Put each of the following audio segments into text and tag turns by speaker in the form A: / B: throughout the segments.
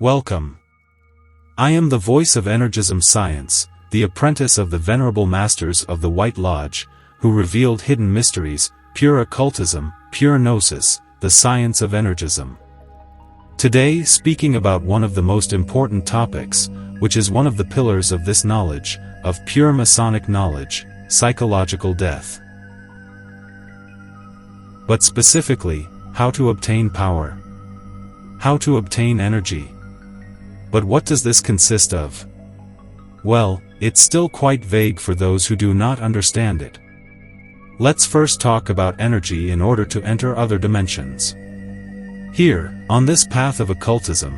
A: Welcome. I am the voice of energism science, the apprentice of the venerable masters of the White Lodge, who revealed hidden mysteries, pure occultism, pure gnosis, the science of energism. Today, speaking about one of the most important topics, which is one of the pillars of this knowledge, of pure Masonic knowledge, psychological death. But specifically, how to obtain power. How to obtain energy. But what does this consist of? Well, it's still quite vague for those who do not understand it. Let's first talk about energy in order to enter other dimensions. Here, on this path of occultism,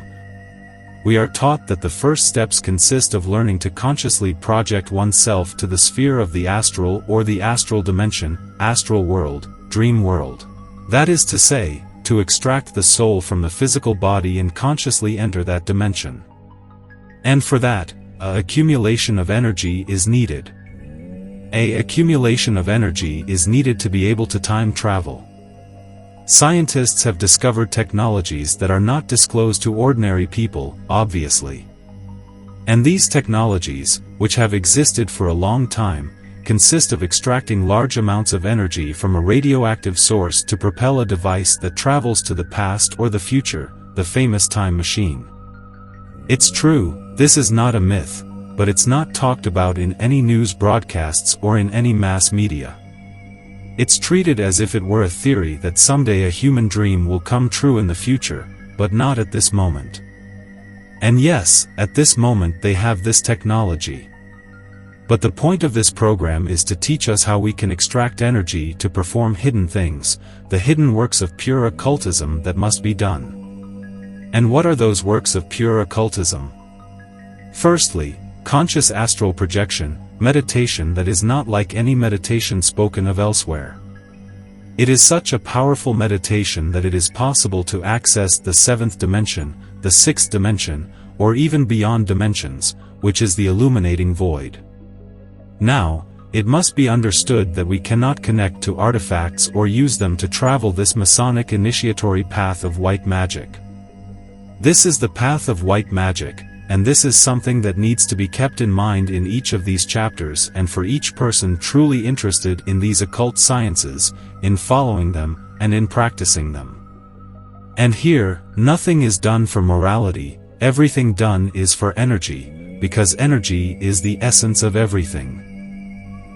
A: we are taught that the first steps consist of learning to consciously project oneself to the sphere of the astral or the astral dimension, astral world, dream world. That is to say, to extract the soul from the physical body and consciously enter that dimension. And for that, an accumulation of energy is needed. An accumulation of energy is needed to be able to time travel. Scientists have discovered technologies that are not disclosed to ordinary people, obviously. And these technologies, which have existed for a long time, consist of extracting large amounts of energy from a radioactive source to propel a device that travels to the past or the future, the famous time machine. It's true, this is not a myth, but it's not talked about in any news broadcasts or in any mass media. It's treated as if it were a theory that someday a human dream will come true in the future, but not at this moment. And yes, at this moment they have this technology. But the point of this program is to teach us how we can extract energy to perform hidden things, the hidden works of pure occultism that must be done. And what are those works of pure occultism? Firstly, conscious astral projection, meditation that is not like any meditation spoken of elsewhere. It is such a powerful meditation that it is possible to access the seventh dimension, the sixth dimension, or even beyond dimensions, which is the illuminating void. Now, it must be understood that we cannot connect to artifacts or use them to travel this Masonic initiatory path of white magic. This is the path of white magic, and this is something that needs to be kept in mind in each of these chapters and for each person truly interested in these occult sciences, in following them, and in practicing them. And here, nothing is done for morality, everything done is for energy, because energy is the essence of everything.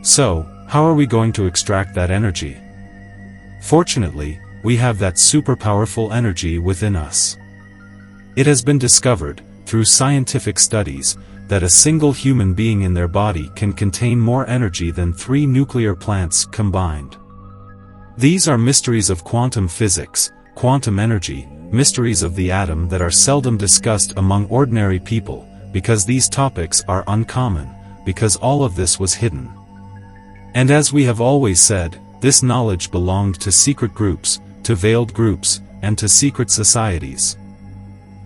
A: So, how are we going to extract that energy? Fortunately, we have that super powerful energy within us. It has been discovered, through scientific studies, that a single human being in their body can contain more energy than 3 nuclear plants combined. These are mysteries of quantum physics, quantum energy, mysteries of the atom that are seldom discussed among ordinary people, because these topics are uncommon, because all of this was hidden. And as we have always said, this knowledge belonged to secret groups, to veiled groups, and to secret societies.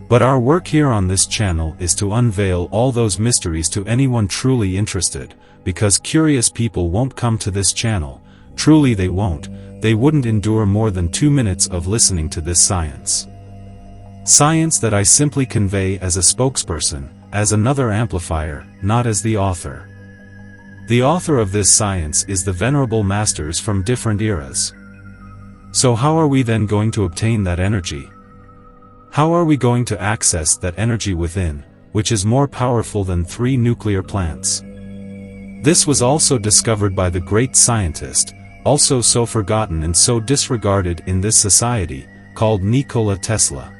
A: But our work here on this channel is to unveil all those mysteries to anyone truly interested, because curious people won't come to this channel, truly they won't, they wouldn't endure more than 2 minutes of listening to this science. Science that I simply convey as a spokesperson, as another amplifier, not as the author. The author of this science is the venerable masters from different eras. So how are we then going to obtain that energy? How are we going to access that energy within, which is more powerful than 3 nuclear plants? This was also discovered by the great scientist, also so forgotten and so disregarded in this society, called Nikola Tesla.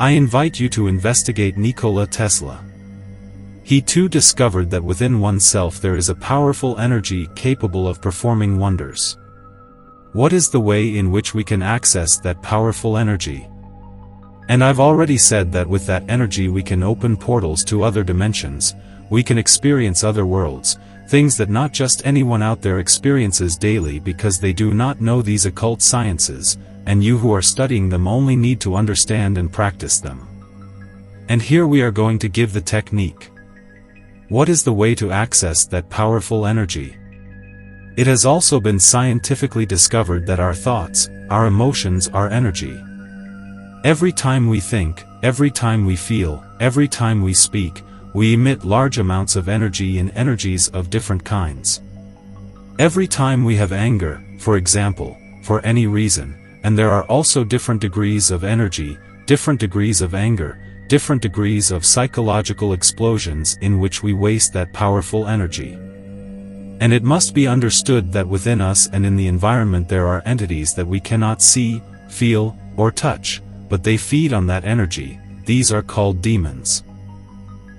A: I invite you to investigate Nikola Tesla. He too discovered that within oneself there is a powerful energy capable of performing wonders. What is the way in which we can access that powerful energy? And I've already said that with that energy we can open portals to other dimensions, we can experience other worlds, things that not just anyone out there experiences daily because they do not know these occult sciences, and you who are studying them only need to understand and practice them. And here we are going to give the technique. What is the way to access that powerful energy? It has also been scientifically discovered that our thoughts, our emotions are energy. Every time we think, every time we feel, every time we speak, we emit large amounts of energy in energies of different kinds. Every time we have anger, for example, for any reason, and there are also different degrees of energy, different degrees of anger, different degrees of psychological explosions in which we waste that powerful energy. And it must be understood that within us and in the environment there are entities that we cannot see, feel, or touch, but they feed on that energy. These are called demons.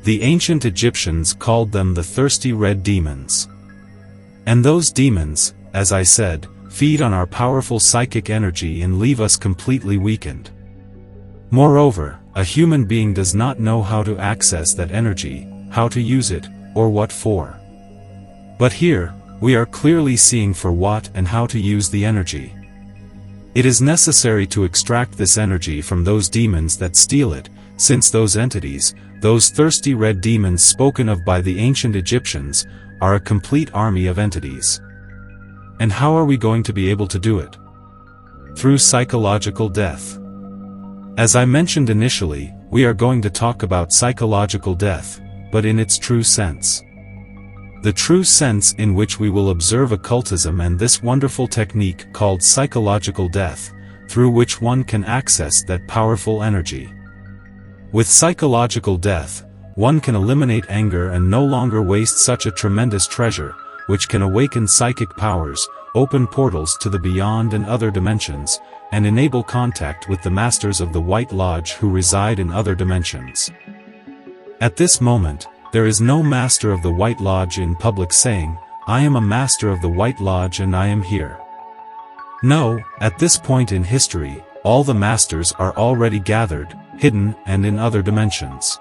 A: The ancient Egyptians called them the thirsty red demons. And those demons, as I said, feed on our powerful psychic energy and leave us completely weakened. Moreover, a human being does not know how to access that energy, how to use it, or what for. But here, we are clearly seeing for what and how to use the energy. It is necessary to extract this energy from those demons that steal it, since those entities, those thirsty red demons spoken of by the ancient Egyptians, are a complete army of entities. And how are we going to be able to do it? Through psychological death. As I mentioned initially, we are going to talk about psychological death, but in its true sense. The true sense in which we will observe occultism and this wonderful technique called psychological death, through which one can access that powerful energy. With psychological death, one can eliminate anger and no longer waste such a tremendous treasure, which can awaken psychic powers, open portals to the beyond and other dimensions, and enable contact with the masters of the White Lodge who reside in other dimensions. At this moment, there is no master of the White Lodge in public saying, "I am a master of the White Lodge and I am here." No, at this point in history, all the masters are already gathered, hidden, and in other dimensions.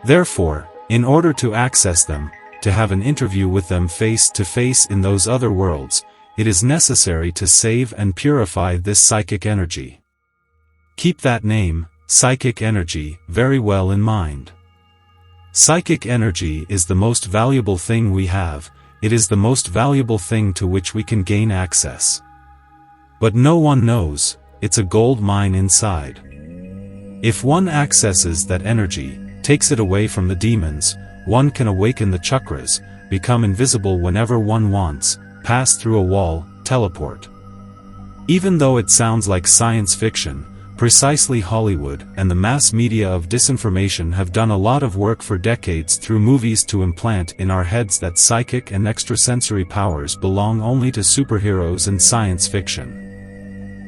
A: Therefore, in order to access them, to have an interview with them face to face in those other worlds, it is necessary to save and purify this psychic energy. Keep that name, psychic energy, very well in mind. Psychic energy is the most valuable thing we have, it is the most valuable thing to which we can gain access. But no one knows, it's a gold mine inside. If one accesses that energy, takes it away from the demons, one can awaken the chakras, become invisible whenever one wants, pass through a wall, teleport. Even though it sounds like science fiction, precisely Hollywood and the mass media of disinformation have done a lot of work for decades through movies to implant in our heads that psychic and extrasensory powers belong only to superheroes and science fiction.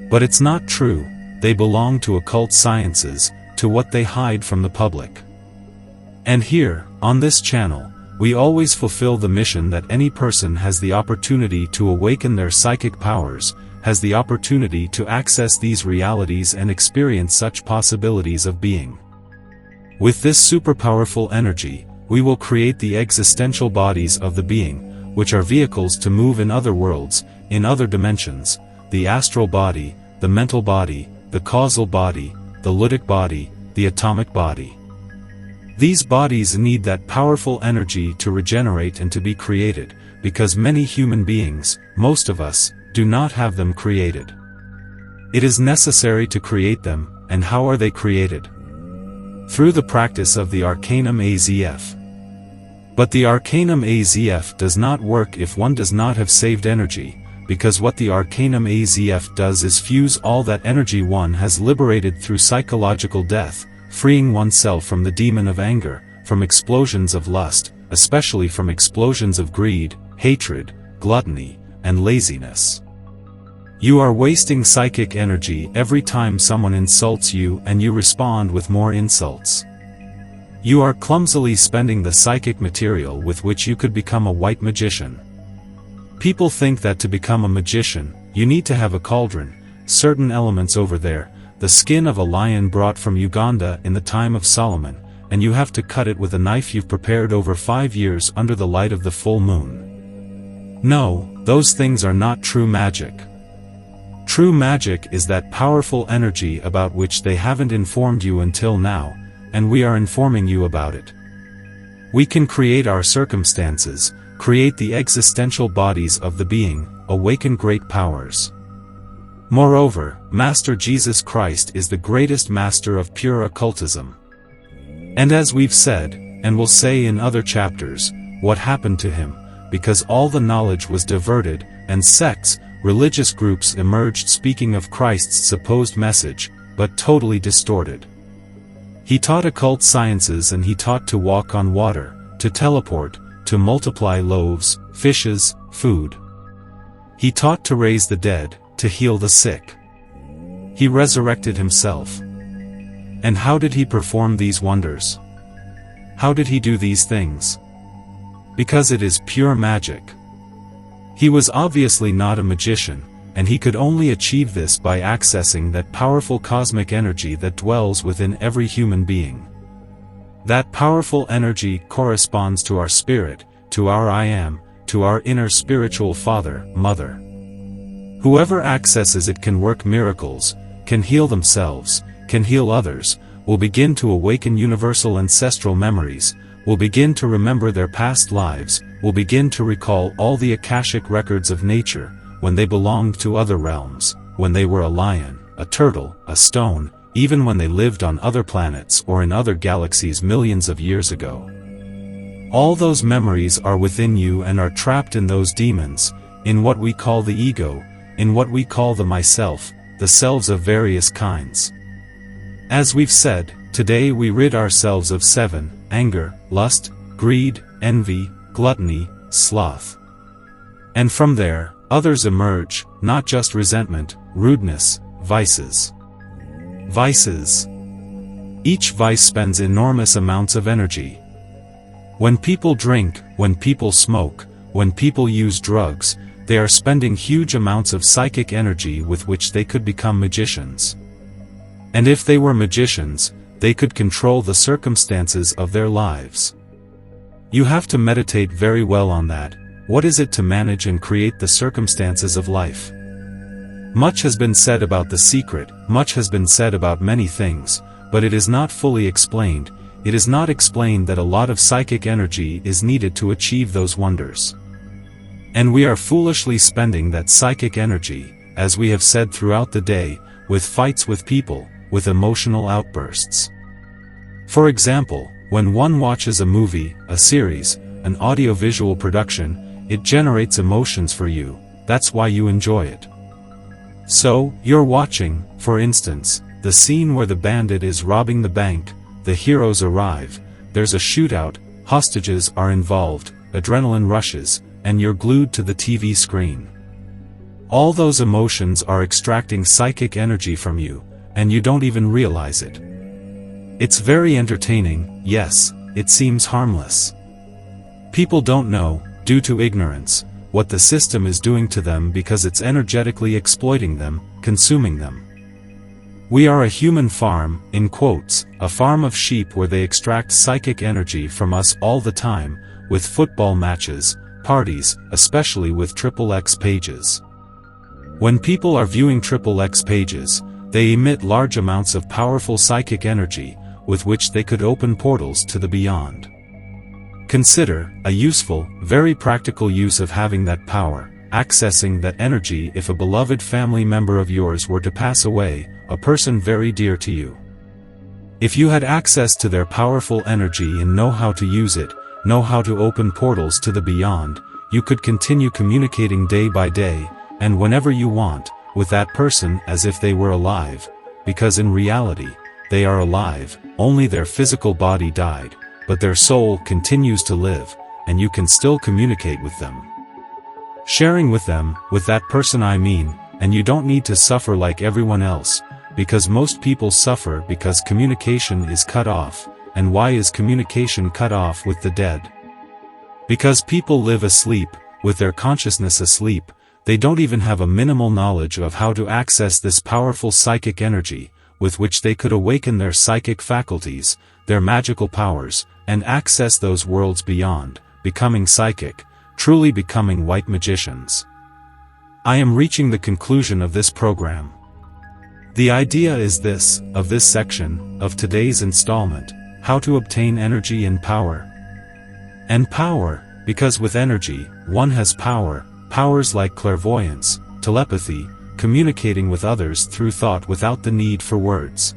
A: But it's not true, they belong to occult sciences, to what they hide from the public. And here, on this channel, we always fulfill the mission that any person has the opportunity to awaken their psychic powers, has the opportunity to access these realities and experience such possibilities of being. With this superpowerful energy, we will create the existential bodies of the being, which are vehicles to move in other worlds, in other dimensions, the astral body, the mental body, the causal body, the ludic body, the atomic body. These bodies need that powerful energy to regenerate and to be created, because many human beings, most of us, do not have them created. It is necessary to create them, and how are they created? Through the practice of the Arcanum AZF. But the Arcanum AZF does not work if one does not have saved energy, because what the Arcanum AZF does is fuse all that energy one has liberated through psychological death, freeing oneself from the demon of anger, from explosions of lust, especially from explosions of greed, hatred, gluttony, and laziness. You are wasting psychic energy every time someone insults you and you respond with more insults. You are clumsily spending the psychic material with which you could become a white magician. People think that to become a magician, you need to have a cauldron, certain elements over there, the skin of a lion brought from Uganda in the time of Solomon, and you have to cut it with a knife you've prepared over 5 years under the light of the full moon. No, those things are not true magic. True magic is that powerful energy about which they haven't informed you until now, and we are informing you about it. We can create our circumstances, create the existential bodies of the being, awaken great powers. Moreover, Master Jesus Christ is the greatest master of pure occultism. And as we've said, and will say in other chapters, what happened to him, because all the knowledge was diverted, and sects, religious groups emerged speaking of Christ's supposed message, but totally distorted. He taught occult sciences, and he taught to walk on water, to teleport, to multiply loaves, fishes, food. He taught to raise the dead, to heal the sick. He resurrected himself. And how did he perform these wonders? How did he do these things? Because it is pure magic. He was obviously not a magician, and he could only achieve this by accessing that powerful cosmic energy that dwells within every human being. That powerful energy corresponds to our spirit, to our I am, to our inner spiritual father, mother. Whoever accesses it can work miracles, can heal themselves, can heal others, will begin to awaken universal ancestral memories, will begin to remember their past lives, will begin to recall all the Akashic records of nature, when they belonged to other realms, when they were a lion, a turtle, a stone, even when they lived on other planets or in other galaxies millions of years ago. All those memories are within you and are trapped in those demons, in what we call the ego, in what we call the myself, the selves of various kinds. As we've said, today we rid ourselves of 7, anger, lust, greed, envy, gluttony, sloth. And from there, others emerge, not just resentment, rudeness, vices. Vices. Each vice spends enormous amounts of energy. When people drink, when people smoke, when people use drugs, they are spending huge amounts of psychic energy with which they could become magicians. And if they were magicians, they could control the circumstances of their lives. You have to meditate very well on that. What is it to manage and create the circumstances of life? Much has been said about the secret, much has been said about many things, but it is not fully explained. It is not explained that a lot of psychic energy is needed to achieve those wonders. And we are foolishly spending that psychic energy, as we have said throughout the day, with fights with people, with emotional outbursts. For example, when one watches a movie, a series, an audiovisual production, it generates emotions for you, that's why you enjoy it. So, you're watching, for instance, the scene where the bandit is robbing the bank, the heroes arrive, there's a shootout, hostages are involved, adrenaline rushes, and you're glued to the TV screen. All those emotions are extracting psychic energy from you, and you don't even realize it. It's very entertaining, yes, it seems harmless. People don't know, due to ignorance, what the system is doing to them because it's energetically exploiting them, consuming them. We are a human farm, in quotes, a farm of sheep where they extract psychic energy from us all the time, with football matches, parties, especially with XXX pages. When people are viewing XXX pages, they emit large amounts of powerful psychic energy, with which they could open portals to the beyond. Consider, a useful, very practical use of having that power, accessing that energy if a beloved family member of yours were to pass away, a person very dear to you. If you had access to their powerful energy and know how to use it, know how to open portals to the beyond, you could continue communicating day by day, and whenever you want, with that person as if they were alive, because in reality, they are alive, only their physical body died, but their soul continues to live, and you can still communicate with them. Sharing with them, with that person I mean, and you don't need to suffer like everyone else, because most people suffer because communication is cut off. And why is communication cut off with the dead? Because people live asleep, with their consciousness asleep, they don't even have a minimal knowledge of how to access this powerful psychic energy, with which they could awaken their psychic faculties, their magical powers, and access those worlds beyond, becoming psychic, truly becoming white magicians. I am reaching the conclusion of this program. The idea is this, of this section, of today's installment, how to obtain energy and power. And power, because with energy, one has power, powers like clairvoyance, telepathy, communicating with others through thought without the need for words.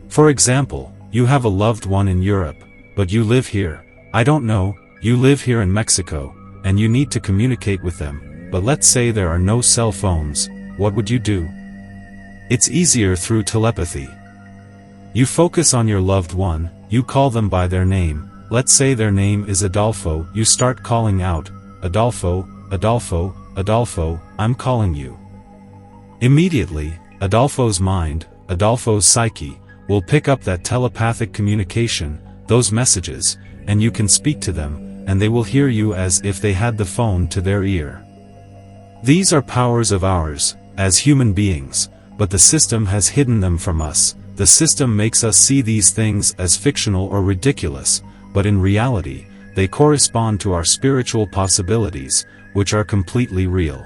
A: For example, you have a loved one in Europe, but you live here, I don't know, you live here in Mexico, and you need to communicate with them, but let's say there are no cell phones, what would you do? It's easier through telepathy. You focus on your loved one, you call them by their name, let's say their name is Adolfo, you start calling out, Adolfo, Adolfo, Adolfo, I'm calling you. Immediately, Adolfo's mind, Adolfo's psyche, will pick up that telepathic communication, those messages, and you can speak to them, and they will hear you as if they had the phone to their ear. These are powers of ours, as human beings, but the system has hidden them from us. The system makes us see these things as fictional or ridiculous, but in reality, they correspond to our spiritual possibilities, which are completely real.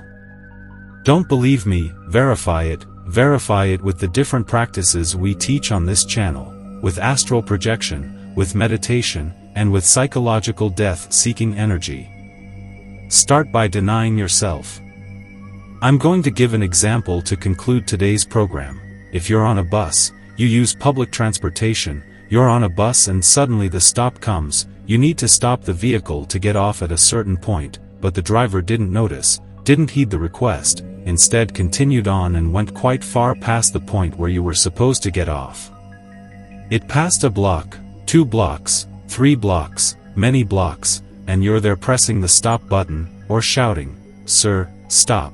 A: Don't believe me, verify it with the different practices we teach on this channel, with astral projection, with meditation, and with psychological death-seeking energy. Start by denying yourself. I'm going to give an example to conclude today's program. If you're on a bus, you use public transportation, you're on a bus and suddenly the stop comes, you need to stop the vehicle to get off at a certain point, but the driver didn't notice, didn't heed the request, instead continued on and went quite far past the point where you were supposed to get off. It passed a block, 2 blocks, 3 blocks, many blocks, and you're there pressing the stop button, or shouting, "Sir, stop."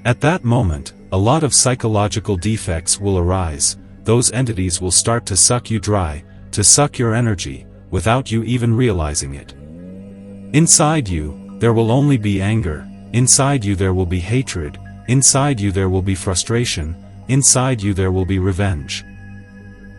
A: At that moment, a lot of psychological defects will arise, those entities will start to suck you dry, to suck your energy, without you even realizing it. Inside you, there will only be anger, inside you there will be hatred, inside you there will be frustration, inside you there will be revenge.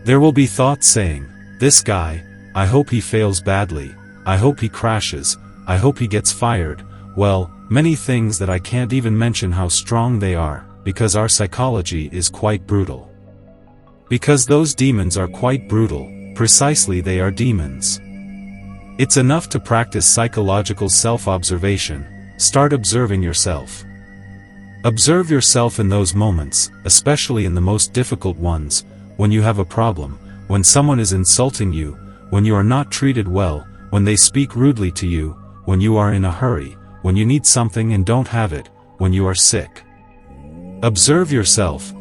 A: There will be thoughts saying, "This guy, I hope he fails badly, I hope he crashes, I hope he gets fired," well, many things that I can't even mention how strong they are, because our psychology is quite brutal. Because those demons are quite brutal, precisely they are demons. It's enough to practice psychological self-observation, start observing yourself. Observe yourself in those moments, especially in the most difficult ones, when you have a problem, when someone is insulting you, when you are not treated well, when they speak rudely to you, when you are in a hurry, when you need something and don't have it, when you are sick. Observe yourself,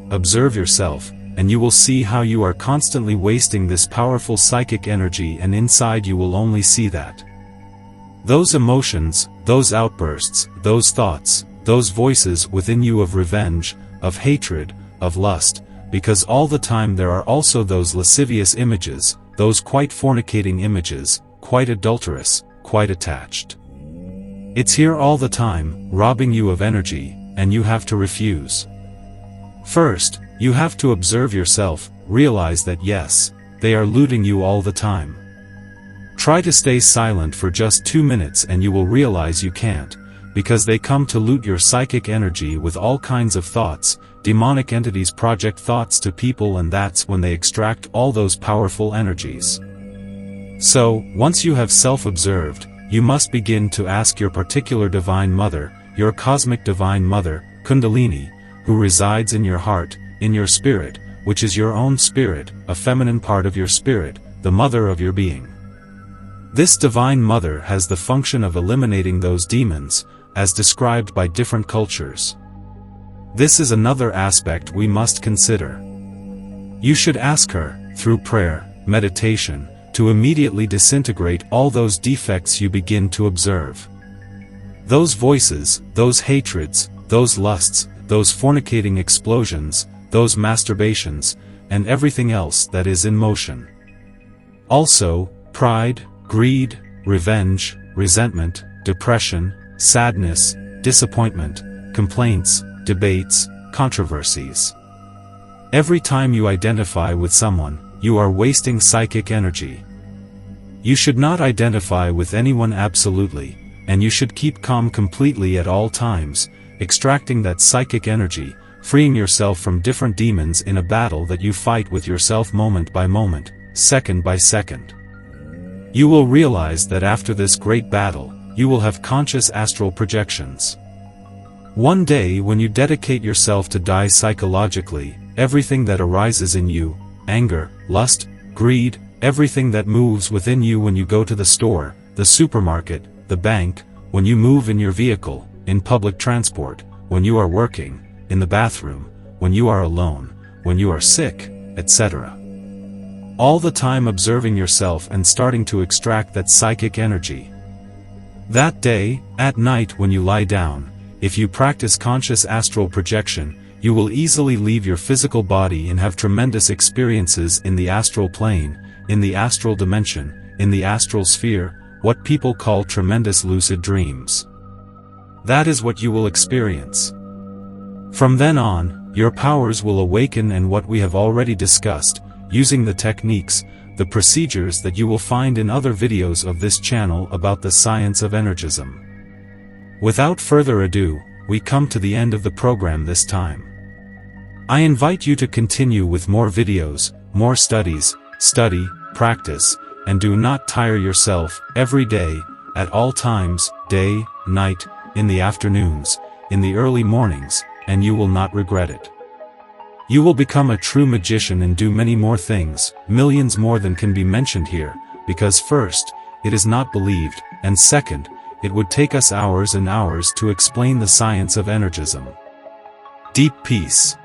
A: and you will see how you are constantly wasting this powerful psychic energy, and inside you will only see that. Those emotions, those outbursts, those thoughts, those voices within you of revenge, of hatred, of lust, because all the time there are also those lascivious images, those quite fornicating images, quite adulterous, quite attached. It's here all the time, robbing you of energy, and you have to refuse. First, you have to observe yourself, realize that yes, they are looting you all the time. Try to stay silent for just 2 minutes and you will realize you can't, because they come to loot your psychic energy with all kinds of thoughts. Demonic entities project thoughts to people, and that's when they extract all those powerful energies. So, once you have self-observed, you must begin to ask your particular Divine Mother, your cosmic Divine Mother, Kundalini, who resides in your heart, in your spirit, which is your own spirit, a feminine part of your spirit, the mother of your being. This Divine Mother has the function of eliminating those demons, as described by different cultures. This is another aspect we must consider. You should ask her, through prayer, meditation, to immediately disintegrate all those defects you begin to observe. Those voices, those hatreds, those lusts, those fornicating explosions, those masturbations, and everything else that is in motion. Also, pride, greed, revenge, resentment, depression, sadness, disappointment, complaints, debates, controversies. Every time you identify with someone, you are wasting psychic energy. You should not identify with anyone absolutely, and you should keep calm completely at all times, extracting that psychic energy, freeing yourself from different demons in a battle that you fight with yourself moment by moment, second by second. You will realize that after this great battle, you will have conscious astral projections. One day when you dedicate yourself to die psychologically, everything that arises in you, anger, lust, greed, everything that moves within you when you go to the store, the supermarket, the bank, when you move in your vehicle, in public transport, when you are working, in the bathroom, when you are alone, when you are sick, etc. All the time observing yourself and starting to extract that psychic energy. That day, at night when you lie down, if you practice conscious astral projection, you will easily leave your physical body and have tremendous experiences in the astral plane, in the astral dimension, in the astral sphere, what people call tremendous lucid dreams. That is what you will experience. From then on, your powers will awaken, and what we have already discussed, using the techniques, the procedures that you will find in other videos of this channel about the science of energism. Without further ado, we come to the end of the program this time. I invite you to continue with more videos, more studies, study, practice, and do not tire yourself, every day, at all times, day, night, in the afternoons, in the early mornings, and you will not regret it. You will become a true magician and do many more things, millions more than can be mentioned here, because first, it is not believed, and second, it would take us hours and hours to explain the science of energism. Deep peace.